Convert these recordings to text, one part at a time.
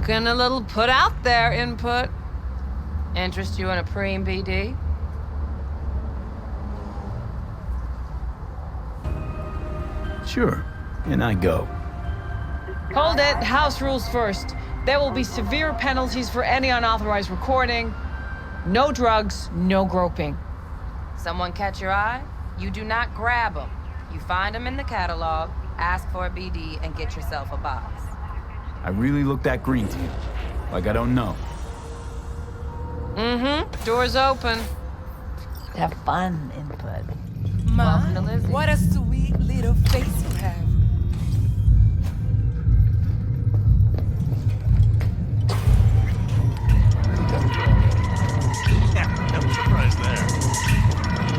Looking a little put out there, input. Interest you in a preem BD? Sure, and I go. Hold it, house rules first. There will be severe penalties for any unauthorized recording. No drugs, no groping. Someone catch your eye? You do not grab them. You find them in the catalog, ask for a BD, and get yourself a box. I really look that green to you. Like I don't know. Mm-hmm. Door's open. Have fun, input. Welcome to Lizzie. What a sweet little face you have. Yeah, no surprise there.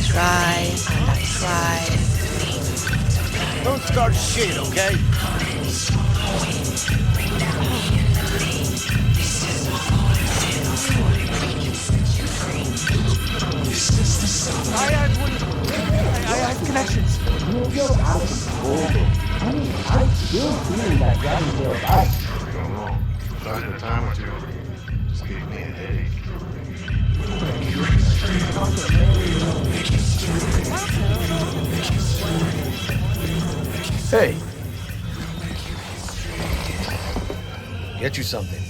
Try, try. Don't start shit, okay? I have connections. Starting a time or two. Just gave me a headache. Hey, Get you something.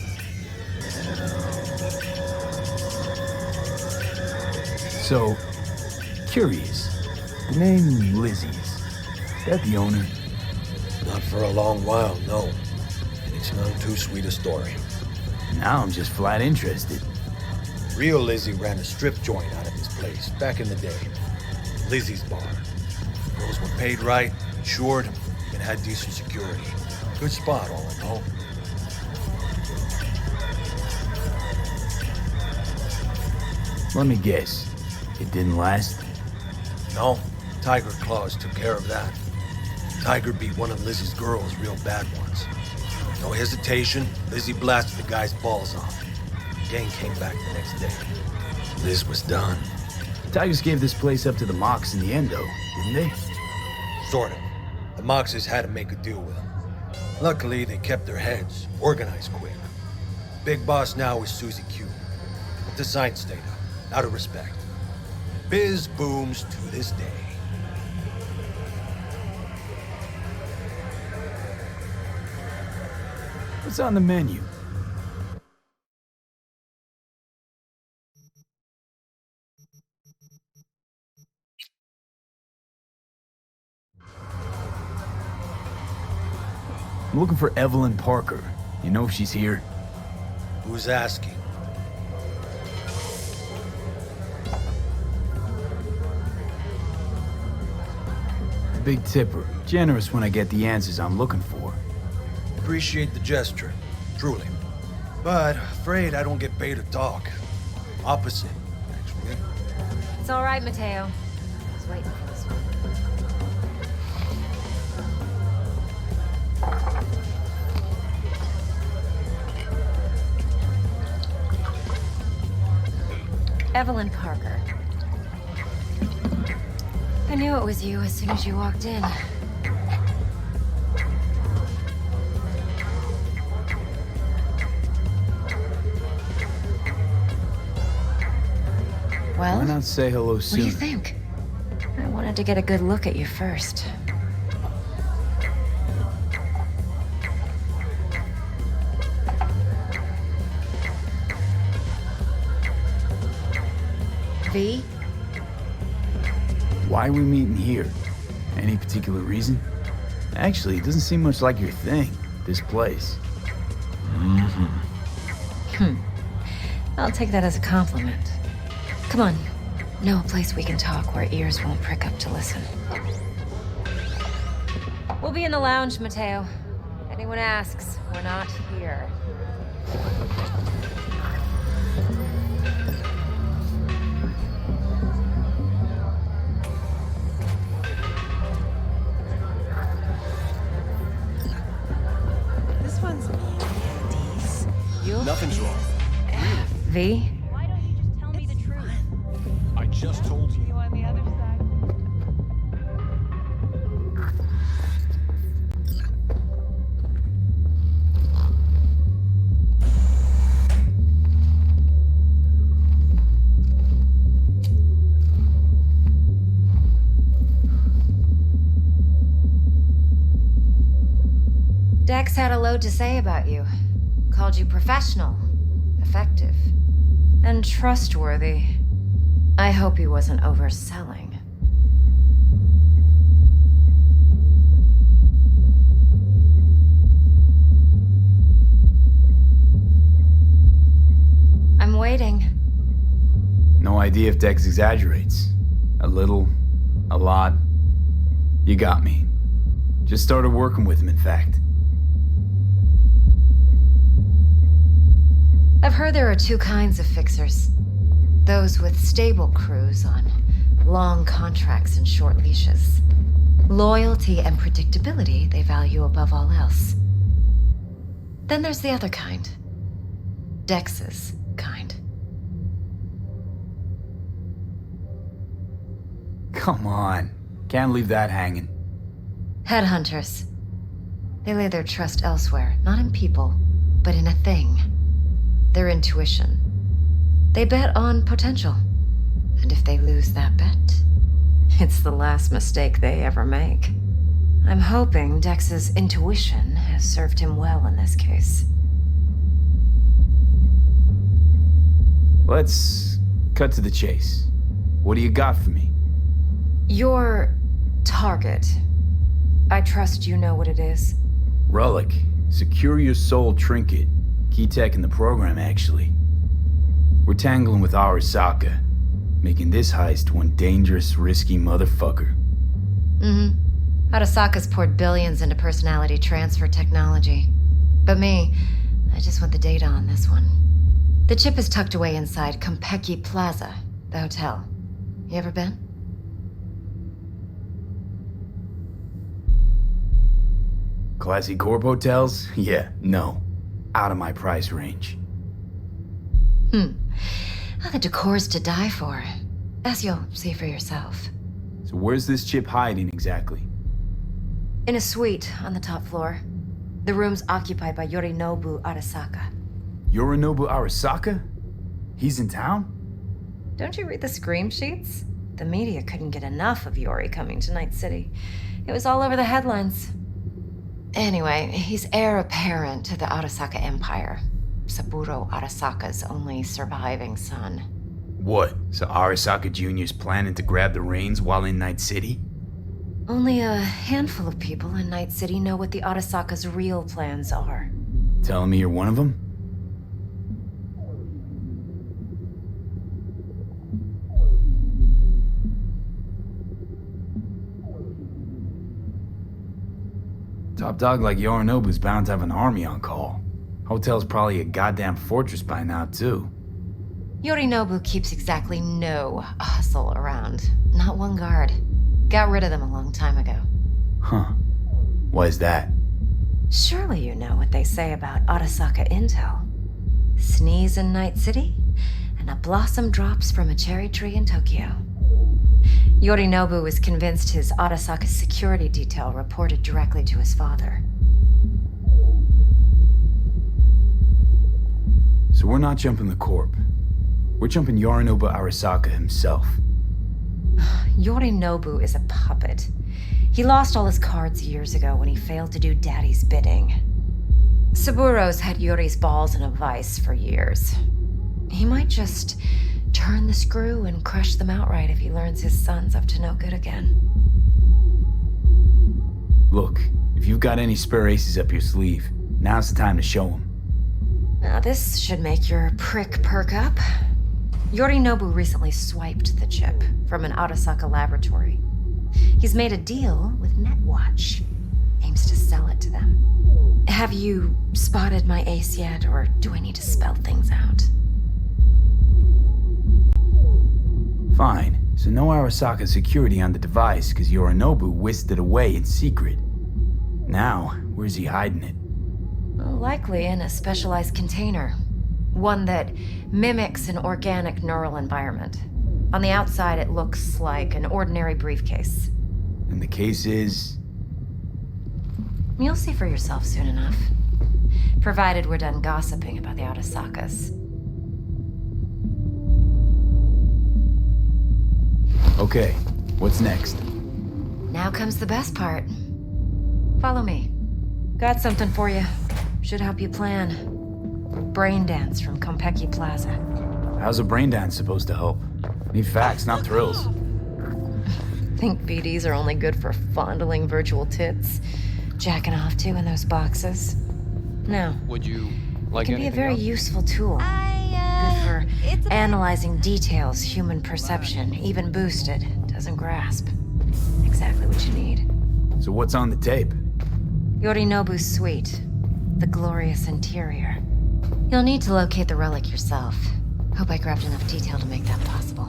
so, curious. The name Lizzie's. That the owner? Not for a long while, no. It's none too sweet a story. Now I'm just flat interested. Real Lizzie ran a strip joint out of this place back in the day. Lizzie's Bar. Girls were paid right, insured, and had decent security. Good spot, all in all. Let me guess. It didn't last? No, Tiger Claws took care of that. Tiger beat one of Lizzie's girls real bad once. No hesitation, Lizzie blasted the guy's balls off. Gang came back the next day. Liz was done. Tigers gave this place up to the Mox in the end, though, didn't they? Sort of. The Moxes had to make a deal with them. Luckily, they kept their heads, organized quick. Big boss now is Susie Q. But the sign stayed up, out of respect. Biz booms to this day. What's on the menu? I'm looking for Evelyn Parker. You know if she's here? Who's asking? A big tipper. Generous when I get the answers I'm looking for. Appreciate the gesture, truly. But afraid I don't get paid to talk. Opposite, actually. It's all right, Mateo. I was waiting for this one. Evelyn Parker. I knew it was you as soon as you walked in. Well, Why not say hello what do sooner? you think? I wanted to get a good look at you first. V? Why are we meeting here? Any particular reason? Actually, it doesn't seem much like your thing, this place. I'll take that as a compliment. Come on. Know a place we can talk where ears won't prick up to listen. We'll be in the lounge, Mateo. If anyone asks, we're not here. This one's Andy's. Nothing's wrong. V? Why don't you just tell me the truth? I just told you. You on the other side? had a load to say about you. Called you professional, effective, and trustworthy. I hope he wasn't overselling. I'm waiting. No idea if Dex exaggerates. A little, a lot. You got me. Just started working with him, in fact. I've heard there are two kinds of fixers. Those with stable crews on long contracts and short leashes. Loyalty and predictability they value above all else. Then there's the other kind. Dex's kind. Come on. Can't leave that hanging. Headhunters. They lay their trust elsewhere, not in people, but in a thing. Their intuition. They bet on potential. And if they lose that bet, it's the last mistake they ever make. I'm hoping Dex's intuition has served him well in this case. Let's cut to the chase. What do you got for me? Your target. I trust you know what it is. Relic. Secure your soul trinket. Key tech in the program, actually. We're tangling with Arasaka, making this heist one dangerous, risky motherfucker. Arasaka's poured billions into personality transfer technology. But me, I just want the data on this one. The chip is tucked away inside Konpeki Plaza, the hotel. You ever been? Classy corp hotels? Yeah, no. Out of my price range. Oh, the decor's to die for. As you'll see for yourself. So where's this chip hiding exactly? In a suite on the top floor. The room's occupied by Yorinobu Arasaka. Yorinobu Arasaka? He's in town? Don't you read the scream sheets? The media couldn't get enough of Yori coming to Night City. It was all over the headlines. Anyway, he's heir apparent to the Arasaka Empire. Saburo Arasaka's only surviving son. What? So Arasaka Jr.'s planning to grab the reins while in Night City? Only a handful of people in Night City know what the Arasaka's real plans are. Telling me you're one of them? Top dog like Yorinobu's bound to have an army on call. Hotel's probably a goddamn fortress by now, too. Yorinobu keeps exactly no hustle around. Not one guard. Got rid of them a long time ago. Huh. Why is that? Surely you know what they say about Arasaka intel. Sneeze in Night City, and a blossom drops from a cherry tree in Tokyo. Yorinobu was convinced his Arasaka security detail reported directly to his father. So we're not jumping the corp. We're jumping Yorinobu Arasaka himself. Yorinobu is a puppet. He lost all his cards years ago when he failed to do Daddy's bidding. Saburo's had Yuri's balls in a vice for years. He might just turn the screw and crush them outright if he learns his son's up to no good again. Look, if you've got any spare aces up your sleeve, now's the time to show them. Now this should make your prick perk up. Yorinobu recently swiped the chip from an Arasaka laboratory. He's made a deal with Netwatch. Aims to sell it to them. Have you spotted my ace yet, or do I need to spell things out? Fine. So no Arasaka security on the device because Yorinobu whisked it away in secret. Now, where's he hiding it? Well, likely in a specialized container. One that mimics an organic neural environment. On the outside, it looks like an ordinary briefcase. And the case is... You'll see for yourself soon enough. Provided we're done gossiping about the Arasakas. Okay, what's next? Now comes the best part. Follow me. Got something for you. Should help you plan. BrainDance from Konpeki Plaza. How's a BrainDance supposed to help? Need facts, not thrills. Think BDs are only good for fondling virtual tits? Jacking off to in those boxes? No. Would you It like can be a anything very else? useful tool. Good for analyzing details human perception, even boosted, doesn't grasp. Exactly what you need. So what's on the tape? Yorinobu's suite. The glorious interior. You'll need to locate the relic yourself. Hope I grabbed enough detail to make that possible.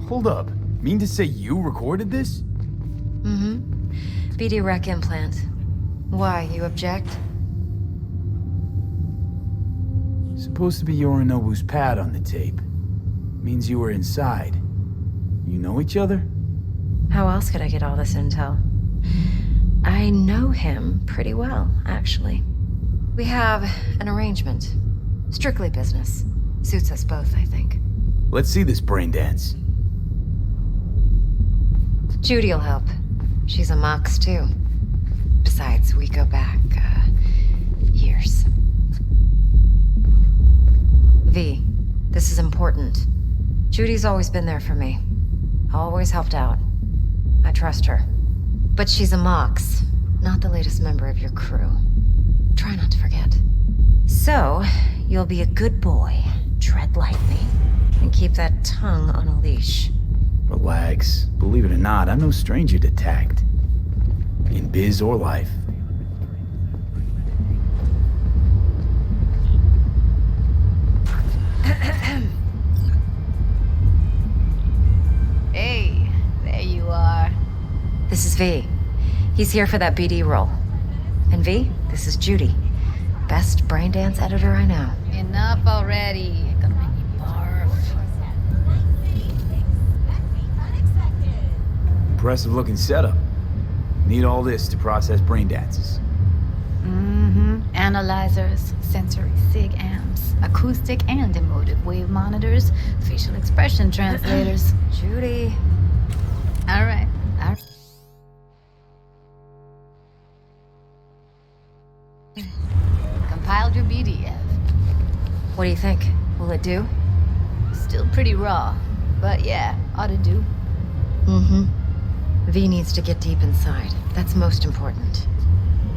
Hold up. Mean to say you recorded this? BD rec implant. Why, you object? Supposed to be Yorinobu's pad on the tape. Means you were inside. You know each other? How else could I get all this intel? I know him pretty well, actually. We have an arrangement. Strictly business. Suits us both, I think. Let's see this BrainDance. Judy'll help. She's a Mox, too. Besides, we go back, years. V, this is important. Judy's always been there for me. Always helped out. I trust her. But she's a Mox, not the latest member of your crew. Try not to forget. So, you'll be a good boy, tread lightly, and keep that tongue on a leash. Relax. Believe it or not, I'm no stranger to tact. In biz or life. Hey, there you are. This is V. He's here for that BD role. And V, this is Judy. Best BrainDance editor I know. Enough already. Gonna make me barf. Impressive looking setup. Need all this to process BrainDances. Analyzers, sensory sig amps, acoustic and emotive wave monitors, facial expression translators. Judy. All right. Compiled your BD, Ev. What do you think? Will it do? Still pretty raw, but yeah, ought to do. V needs to get deep inside. That's most important.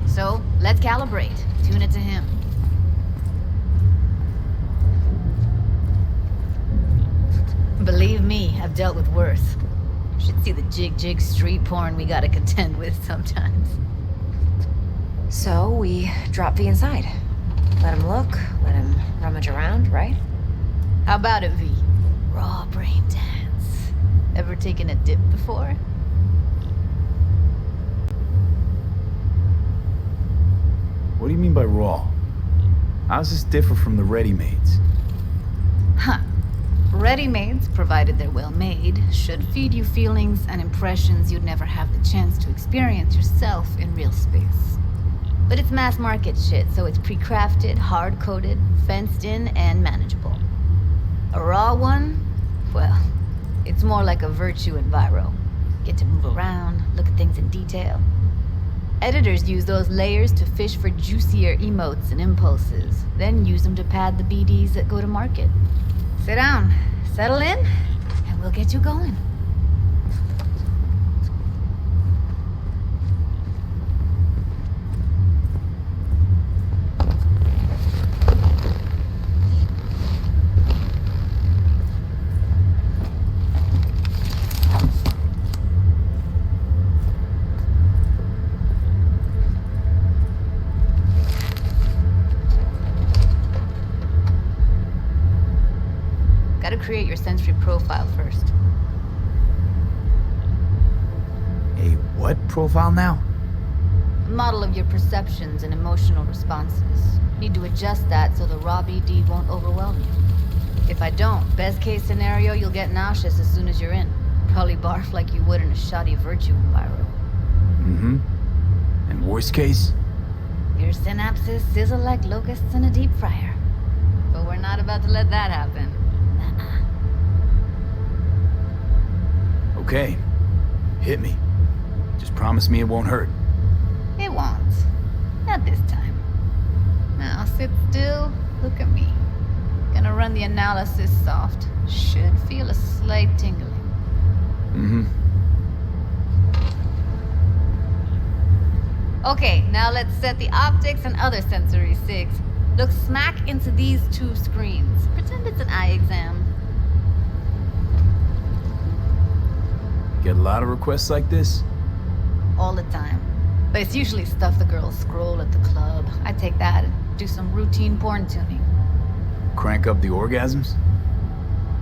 So, let's calibrate. Tune it to him. Believe me, I've dealt with worse. Should see the jig street porn we gotta contend with sometimes. So, we drop V inside. Let him look, let him rummage around, right? How about it, V? Raw brain dance. Ever taken a dip before? What do you mean by raw? How's this differ from the ready-mades? Huh. Ready-mades, provided they're well made, should feed you feelings and impressions you'd never have the chance to experience yourself in real space. But it's mass market shit, so it's pre-crafted, hard-coded, fenced in, and manageable. A raw one? Well, it's more like a virtue enviro. Get to move around, look at things in detail. Editors use those layers to fish for juicier emotes and impulses, then use them to pad the BDs that go to market. Sit down, settle in, and we'll get you going. Gotta create your sensory profile first. A what profile now? A model of your perceptions and emotional responses. Need to adjust that so the raw BD won't overwhelm you. If I don't, best case scenario, you'll get nauseous as soon as you're in. Probably barf like you would in a shoddy virtue enviro. And worst case? Your synapses sizzle like locusts in a deep fryer. But we're not about to let that happen. Okay. Hit me. Just promise me it won't hurt. won't. Not this time. Now sit still, look at me. Gonna run the analysis soft. Should feel a slight tingling. Okay, now let's set the optics and other sensory sigs. Look smack into these two screens. Pretend it's an eye exam. Get a lot of requests like this? All the time. But it's usually stuff the girls scroll at the club. I take that and do some routine porn tuning. Crank up the orgasms?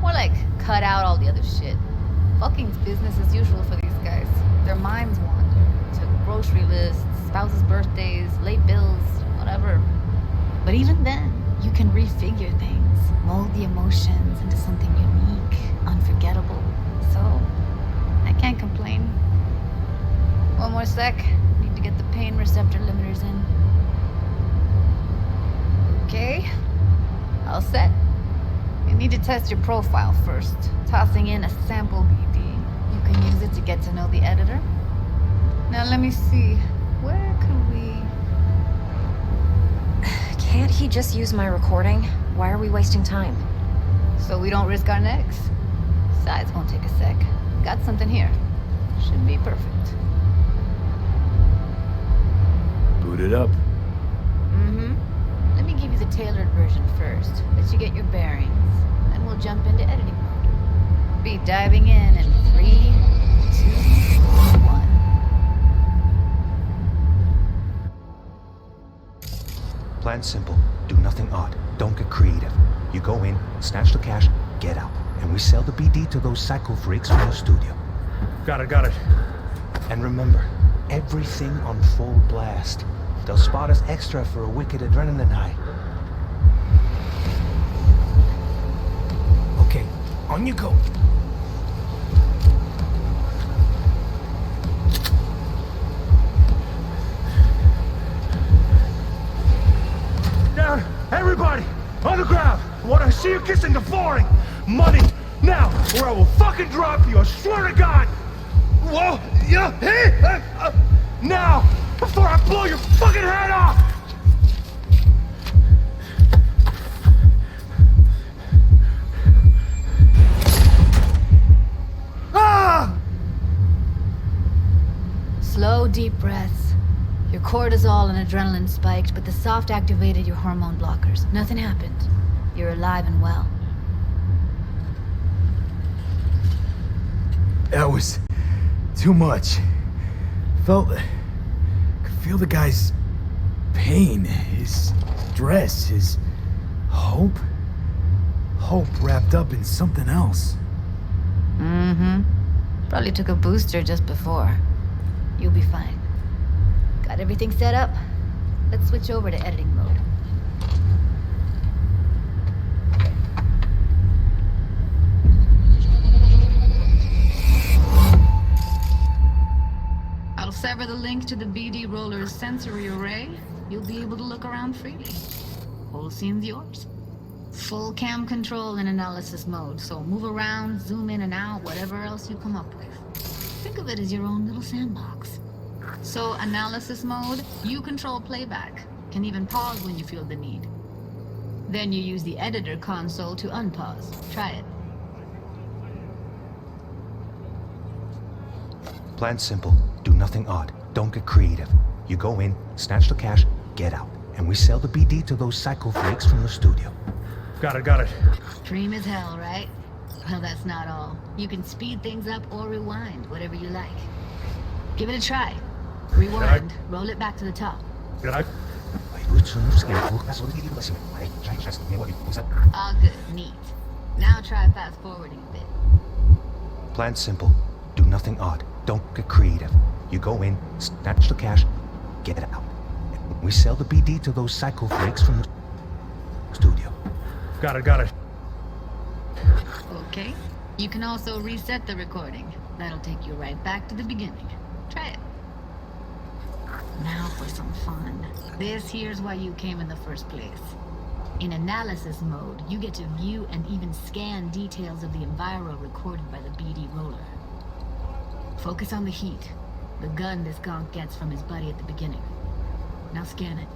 More like cut out all the other shit. Fucking's business as usual for these guys. Their minds wander to grocery lists, spouses' birthdays, late bills, whatever. But even then, you can refigure things, mold the emotions into something unique, unforgettable. So, I can't complain. One more sec. Need to get the pain receptor limiters in. Okay. All set. You need to test your profile first. Tossing in a sample BD. You can use it to get to know the editor. Now let me see. Where could we... Can't he just use my recording? Why are we wasting time? So we don't risk our necks. Besides, won't take a sec. Got something here. Should be perfect. Boot it up. Let me give you the tailored version first. Let you get your bearings. Then we'll jump into editing mode. Be diving in 3, 2, 1. Plan simple. Do nothing odd. Don't get creative. You go in, snatch the cash, get out. And we sell the BD to those psycho freaks from the studio. Got it. And remember, everything on full blast. They'll spot us extra for a wicked adrenaline high. Okay, on you go. Down! Everybody! On the ground! I want to see you kissing the flooring! Money! Now! Or I will fucking drop you! I swear to God! Whoa! Yeah! Hey! Now! Before I blow your fucking head off! Ah! Slow, deep breaths. Your cortisol and adrenaline spiked, but the soft activated your hormone blockers. Nothing happened. You're alive and well. That was too much. Could feel the guy's pain, his stress, his hope. Hope wrapped up in something else. Probably took a booster just before. You'll be fine. Got everything set up? Let's switch over to editing mode. I'll sever the link to the BD roller's sensory array. You'll be able to look around freely. Whole scene's yours. Full cam control in analysis mode, so move around, zoom in and out, whatever else you come up with. Think of it as your own little sandbox. So analysis mode, you control playback. Can even pause when you feel the need. Then you use the editor console to unpause. Try it. Plan simple. Do nothing odd. Don't get creative. You go in, snatch the cash, get out. And we sell the BD to those psycho freaks from the studio. Got it. Dream as hell, right? Well, that's not all. You can speed things up or rewind, whatever you like. Give it a try. Rewind, roll it back to the top. Got it. All good, neat. Now try fast forwarding a bit. Plan simple. Do nothing odd. Don't get creative. You go in, snatch the cash, get out. And we sell the BD to those psycho freaks from the studio. Got it. Okay. You can also reset the recording. That'll take you right back to the beginning. Try it. Now for some fun. This here's why you came in the first place. In analysis mode, you get to view and even scan details of the enviro recorded by the BD roller. Focus on the heat, the gun this gonk gets from his buddy at the beginning. Now scan it.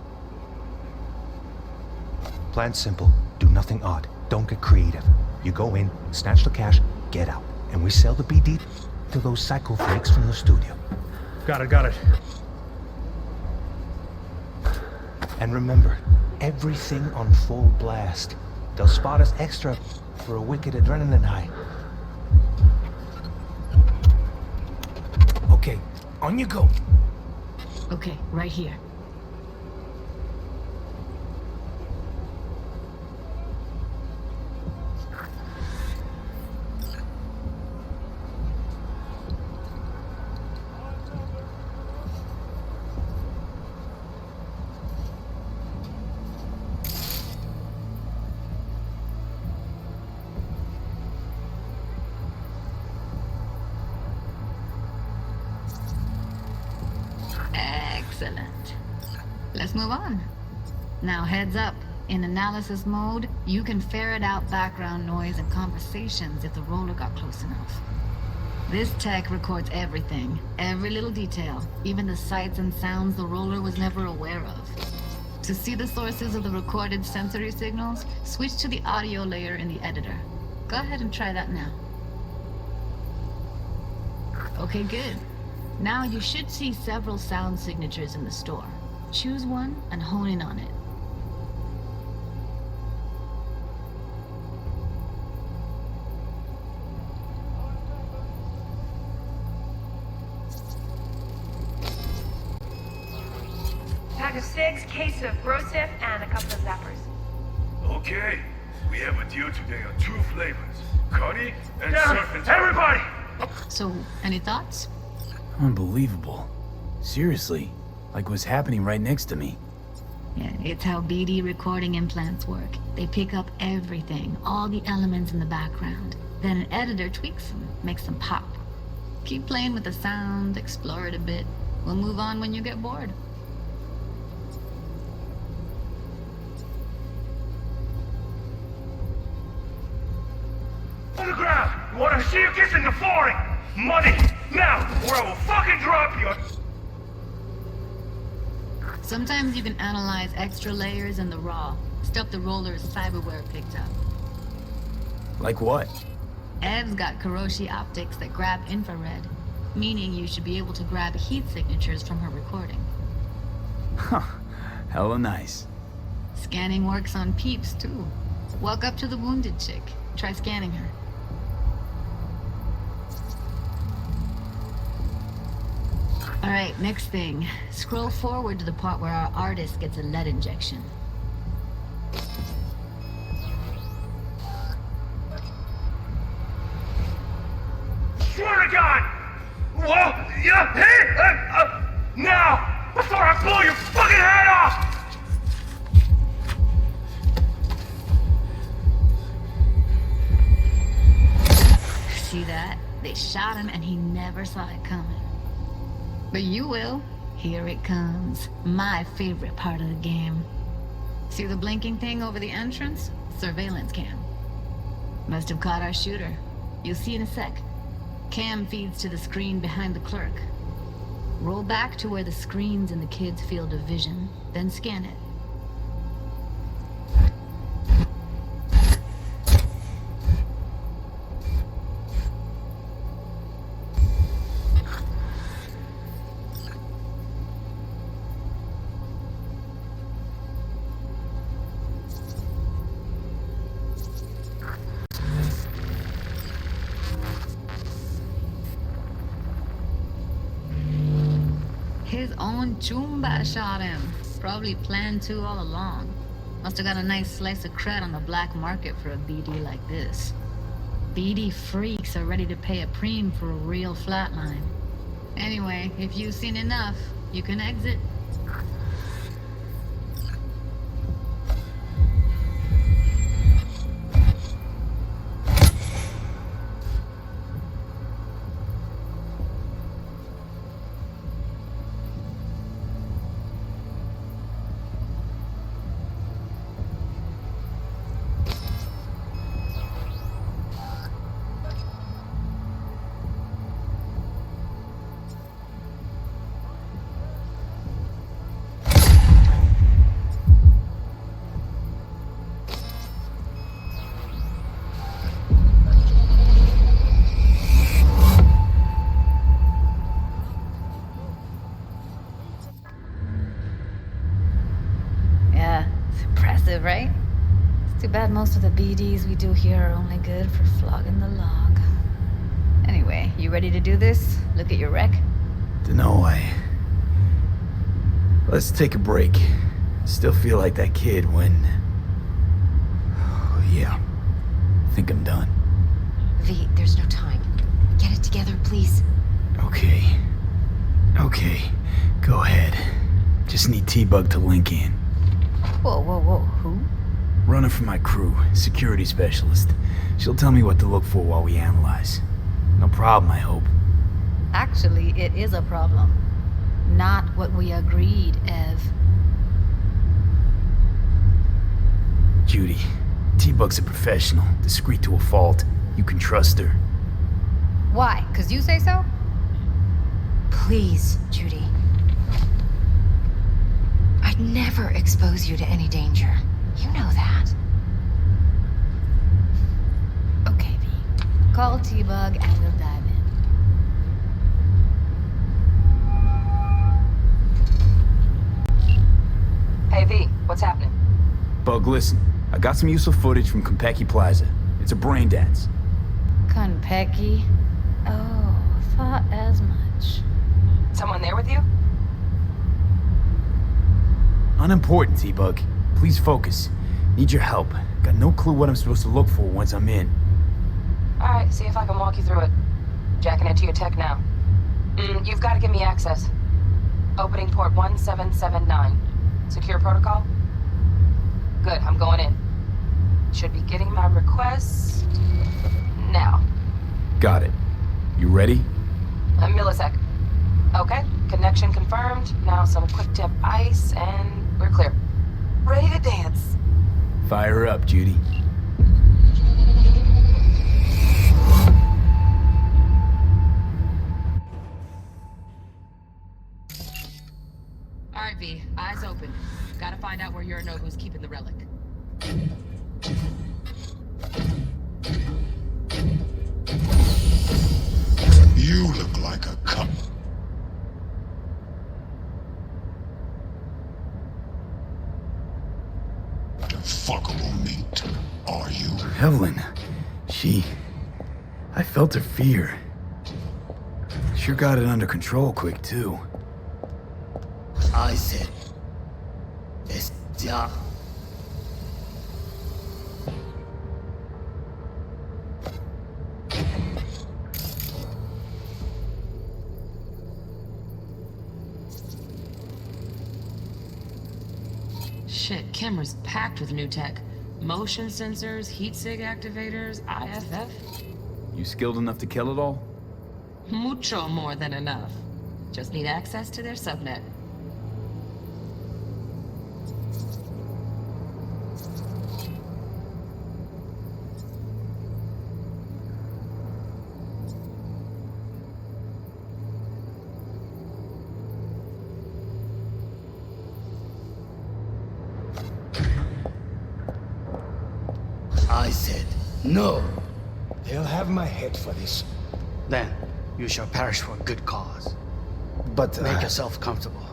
Plan simple. Do nothing odd. Don't get creative. You go in, snatch the cash, get out. And we sell the BD to those psycho freaks from the studio. Got it. And remember, everything on full blast. They'll spot us extra for a wicked adrenaline high. Okay, on you go. Okay, right here. Excellent. Let's move on. Now heads up. In analysis mode, you can ferret out background noise and conversations if the roller got close enough. This tech records everything, every little detail, even the sights and sounds the roller was never aware of. To see the sources of the recorded sensory signals, switch to the audio layer in the editor. Go ahead and try that now. Okay, good. Now you should see several sound signatures in the store. Choose one and hone in on it. Pack of 6, case of Brosif, and a couple of zappers. Okay, we have a deal today on 2 flavors. Connie and Surf. Everybody! So, any thoughts? Unbelievable. Seriously, like what's happening right next to me. Yeah, it's how BD recording implants work. They pick up everything, all the elements in the background. Then an editor tweaks them, makes them pop. Keep playing with the sound, explore it a bit. We'll move on when you get bored. On the ground! Want to see you kissing the flooring! Money! Now, or I will fucking drop you! Sometimes you can analyze extra layers in the raw, stuff the roller's cyberware picked up. Like what? Ev's got Kiroshi optics that grab infrared, meaning you should be able to grab heat signatures from her recording. Huh. Hella nice. Scanning works on peeps, too. Walk up to the wounded chick. Try scanning her. Alright, next thing. Scroll forward to the part where our artist gets a lead injection. Swear to God! Whoa! Yeah! Hey! Now! Before I blow your fucking head off! See that? They shot him and he never saw it coming. But you will. Here it comes. My favorite part of the game. See the blinking thing over the entrance? Surveillance cam. Must have caught our shooter. You'll see in a sec. Cam feeds to the screen behind the clerk. Roll back to where the screen's in the kid's field of vision, then scan it. His own Chumba shot him. Probably planned to all along. Must have got a nice slice of cred on the black market for a BD like this. BD freaks are ready to pay a preem for a real flatline. Anyway, if you've seen enough, you can exit. impressive, right? It's too bad most of the BDs we do here are only good for flogging the log. Anyway, you ready to do this? Look at your wreck? Dunno, Let's take a break. Still feel like that kid when... Oh, yeah. I think I'm done. V, there's no time. Get it together, please. Okay. Go ahead. Just need T-Bug to link in. Whoa, who? Runner for my crew, security specialist. She'll tell me what to look for while we analyze. No problem, I hope. Actually, it is a problem. Not what we agreed, Ev. Judy, T-Bug's a professional, discreet to a fault. You can trust her. Why? 'Cause you say so? Please, Judy. I'd never expose you to any danger. You know that. Okay, V. Call T-Bug and we'll dive in. Hey, V, what's happening? Bug, listen. I got some useful footage from Konpeki Plaza. It's a BrainDance. Konpeki? Oh, thought as much. Someone there with you? Unimportant, T-Bug. Please focus. Need your help. Got no clue what I'm supposed to look for once I'm in. Alright, see if I can walk you through it. Jacking into your tech now. You've got to give me access. Opening port 1779. Secure protocol? Good, I'm going in. Should be getting my request... now. Got it. You ready? A millisec. Okay, connection confirmed. Now some quick tip ice, and we're clear. Ready to dance. Fire her up, Judy. Alright, V, eyes open. Gotta find out where Yorinobu's keeping the relic. You look like a cup. Fuckable meat, are you? Evelyn. I felt her fear. Sure got it under control quick, too. I said, it's done. Shit, camera's packed with new tech. Motion sensors, heat sig activators, IFF. You skilled enough to kill it all? Mucho more than enough. Just need access to their subnet. I said, no. They'll have my head for this. Then you shall perish for a good cause. But, Make yourself comfortable.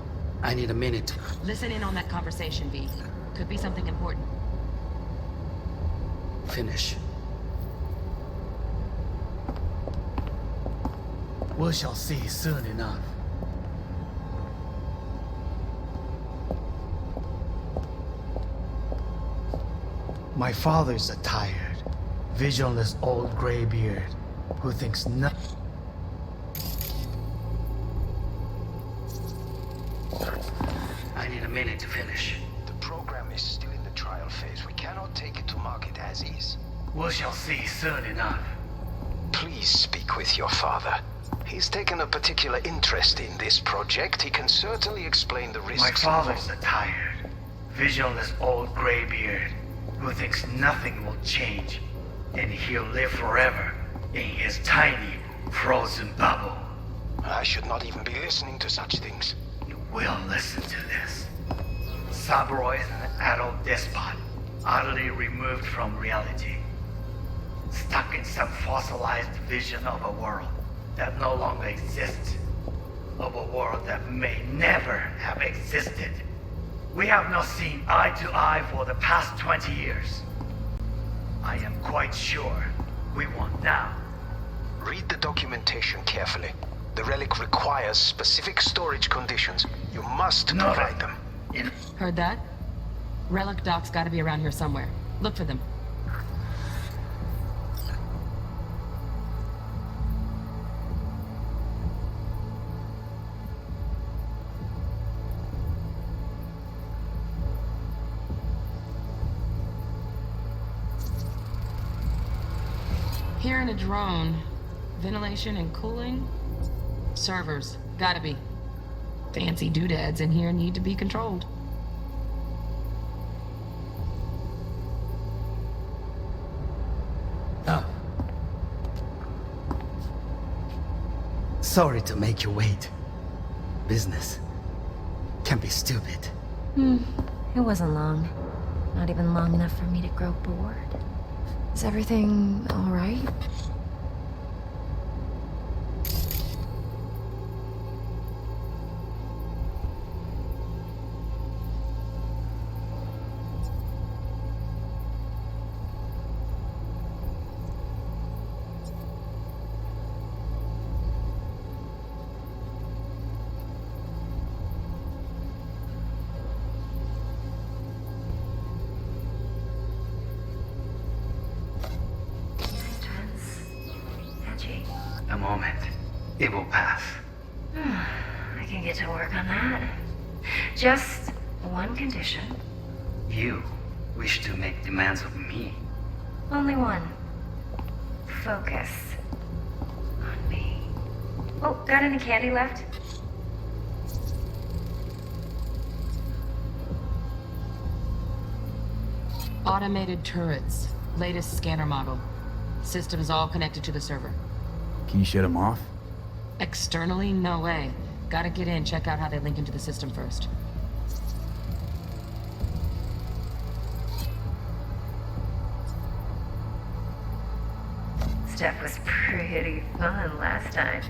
I need a minute. Listen in on that conversation, V. Could be something important. Finish. We shall see soon enough. My father's a tired, visionless old graybeard who thinks nothing. I need a minute to finish. The program is still in the trial phase. We cannot take it to market as is. We shall see soon enough. Please speak with your father. He's taken a particular interest in this project. He can certainly explain the risks. My father's a tired, visionless old graybeard who thinks nothing will change, and he'll live forever in his tiny, frozen bubble. I should not even be listening to such things. You will listen to this. Saburo is an adult despot, utterly removed from reality. Stuck in some fossilized vision of a world that no longer exists. Of a world that may never have existed. We have not seen eye to eye for the past 20 years. I am quite sure we won't now. Read the documentation carefully. The relic requires specific storage conditions. You must provide them. Heard that? Relic docs gotta be around here somewhere. Look for them. Here in a drone. Ventilation and cooling? Servers. Gotta be. Fancy doodads in here need to be controlled. Sorry to make you wait. Business can be stupid. It wasn't long. Not even long enough for me to grow bored. Is everything all right? A moment. It will pass. I can get to work on that. Just one condition. You wish to make demands of me. Only one. Focus on me. Oh, got any candy left? Automated turrets. Latest scanner model. Systems all connected to the server. Can you shut them off? Externally, no way. Gotta get in, check out how they link into the system first. Stuff was pretty fun last time.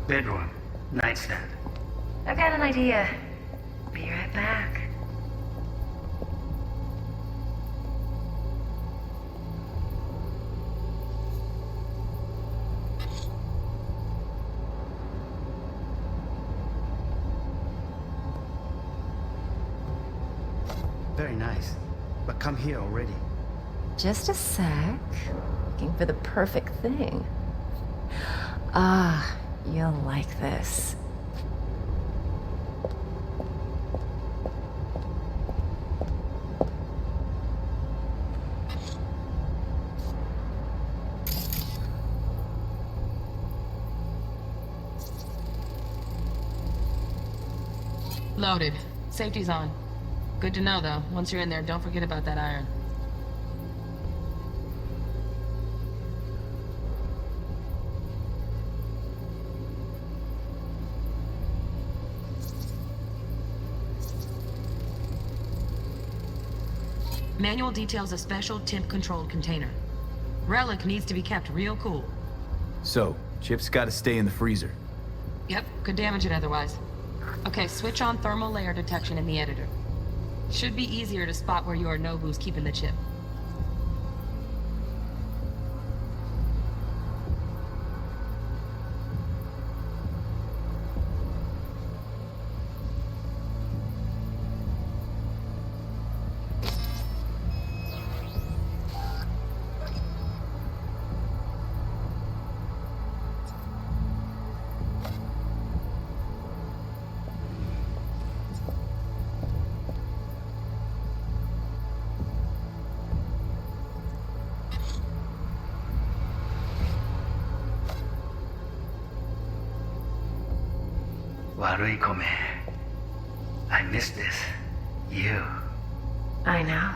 Bedroom. Nightstand. I've got an idea. Be right back. Very nice. But come here already. Just a sec. Looking for the perfect thing. Ah, you'll like this. Loaded. Safety's on. Good to know, though. Once you're in there, don't forget about that iron. Manual details a special temp-controlled container. Relic needs to be kept real cool. So, chips gotta stay in the freezer. Yep, could damage it otherwise. Okay, switch on thermal layer detection in the editor. Should be easier to spot where your Nobu's keeping the chip. Warui kome. I miss this. You. I know.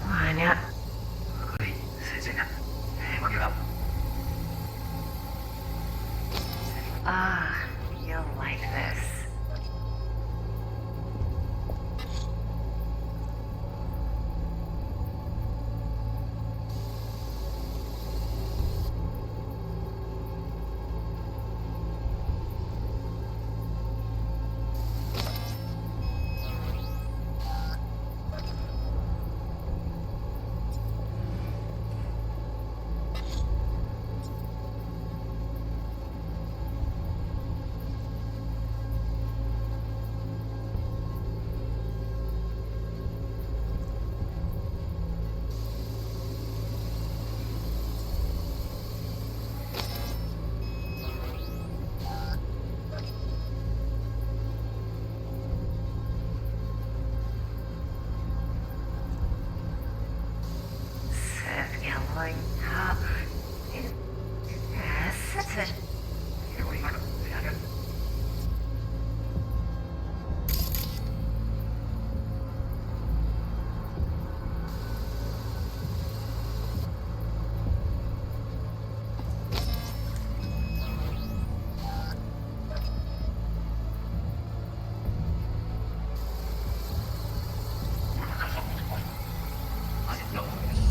Wanya. Ui, sejenga. Give up. Ah, you'll like this.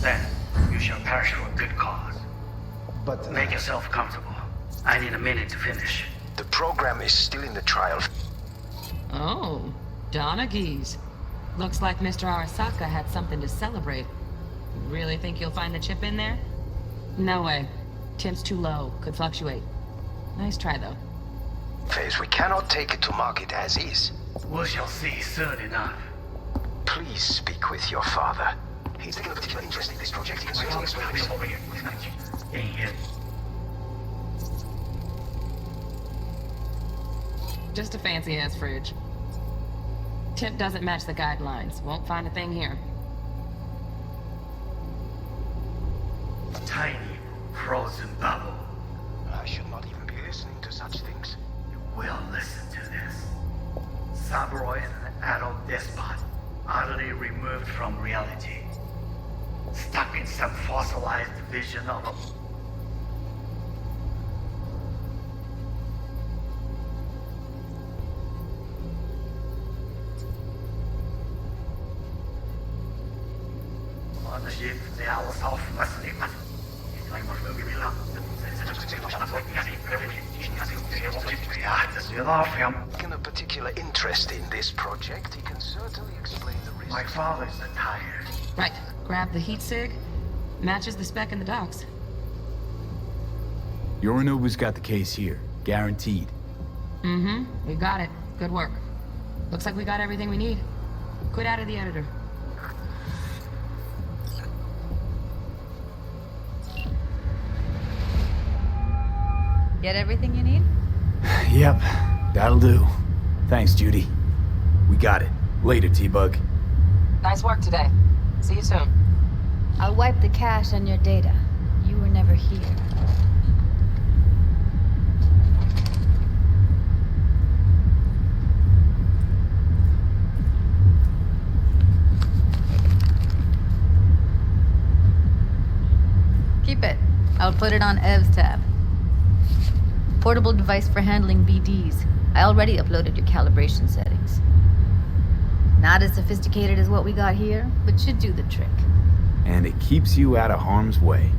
Then, you shall perish for a good cause. But Make yourself comfortable. I need a minute to finish. The program is still in the trial. Oh, Donaghy's. Looks like Mr. Arasaka had something to celebrate. Really think you'll find the chip in there? No way. Temp's too low. Could fluctuate. Nice try, though. Phase, we cannot take it to market as is. We shall see soon enough. Please speak with your father. He's taken a particular interest in this project. He can certainly explain this. Over here. In here. Just a fancy-ass fridge. Temp doesn't match the guidelines. Won't find a thing here. Tiny, frozen bubble. I should not even be listening to such things. You will listen to this. Cyberpunk is an adult despot, utterly removed from reality. Stuck in some fossilized vision of a... Taken a particular interest in this project, he can certainly explain the reason. My father's tired. Right. Grab the heat sig. Matches the spec in the docs. Yorinobu's got the case here. Guaranteed. Mm-hmm. We got it. Good work. Looks like we got everything we need. Quit out of the editor. Get everything you need? Yep, that'll do. Thanks, Judy. We got it. Later, T-Bug. Nice work today. See you soon. I'll wipe the cache on your data. You were never here. Keep it. I'll put it on Ev's tab. Portable device for handling BDs. I already uploaded your calibration settings. Not as sophisticated as what we got here, but should do the trick. And it keeps you out of harm's way.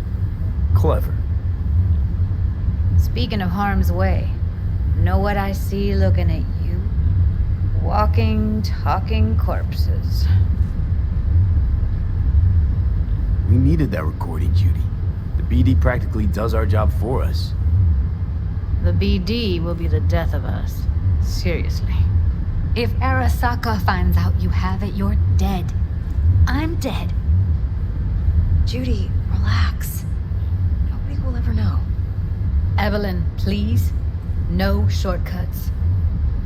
Clever. Speaking of harm's way, know what I see looking at you? Walking, talking corpses. We needed that recording, Judy. The BD practically does our job for us. The BD will be the death of us. Seriously. If Arasaka finds out you have it, you're dead. I'm dead. Judy, relax. Nobody will ever know. Evelyn, please. No shortcuts.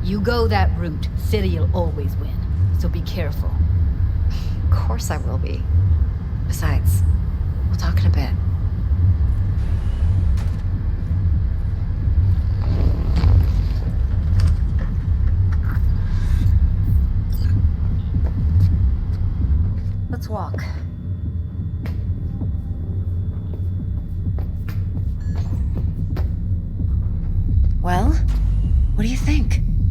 You go that route, City'll always win. So be careful. Of course I will be. Besides, we'll talk in a bit. Let's walk. Well, what do you think?